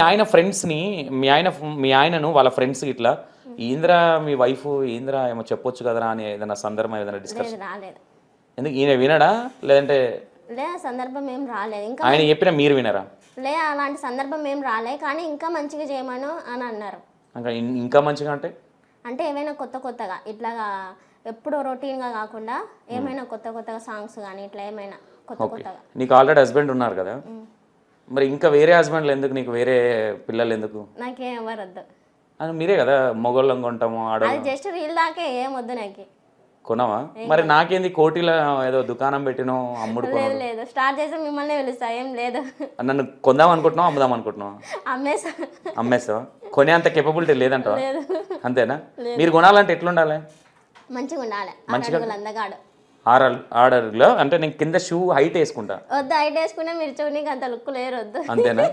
ఆయన ఫ్రెండ్స్ని మీ ఆయనను వాళ్ళ ఫ్రెండ్స్ ఇట్లా ఈంద్ర మీ వైఫ్ ఈంద్ర ఏమో చెప్పొచ్చు కదరా అని ఏదైనా సందర్భం ఏదైనా డిస్కస్ రాలేదు. ఎందుకు ఈయన వినడా లేదంటే సందర్భం ఏం రాలేదు. ఇంకా ఆయన చెప్పినా మీరు వినరా? అలాంటి సందర్భం ఏం రాలే, కానీ ఇంకా మంచిగా చేయమను అని అన్నారు. ఇంకా మంచిగా అంటే ఏమైనా కొత్తగా ఇట్లాగా ఎప్పుడు రొటీన్గా కాకుండా ఏమైనా కొత్తగా సాంగ్స్ కానీ ఇట్లా ఏమైనా కొత్తగా. నీకు ఆల్రెడీ హస్బెండ్ ఉన్నారు కదా, మరి ఇంకా వేరే హస్బెండ్లు ఎందుకు, నీకు వేరే పిల్లలు ఎందుకు? నాకేం ఎవరు వద్దు. అని మీరే కదా మొగోళ్ళం కొంటాము అది జస్ట్ రీల్ దాకే, ఏం వద్దు నాకు. కొనవా? మరి నాకేంది కోటిలో ఏదో దుకాణం పెట్టినో అమ్ముడు? లేదు స్టార్ట్ చేస్తే మిమ్మల్ని పిలుస్తా, ఏం లేదు. నన్ను కొందాం అనుకుంటున్నావు అమ్ముదాం అనుకుంటున్నావు? అమ్మేస్తావా? కొనే అంత కేపబిలిటీ లేదంటావా? అంతేనా? మీరు కొనాలంటే ఎట్లుండాలి? మంచిగా ఉండాలి, మంచిగా అందగాడు. ఆర్డర్లో అంటే నేను కింద షూ హైట్ వేసుకుంటా. వద్దు, హైట్ వేసుకున్నా మీరు చూడడానికి అంత లుక్ లేరు, వద్దు. అంతేనా?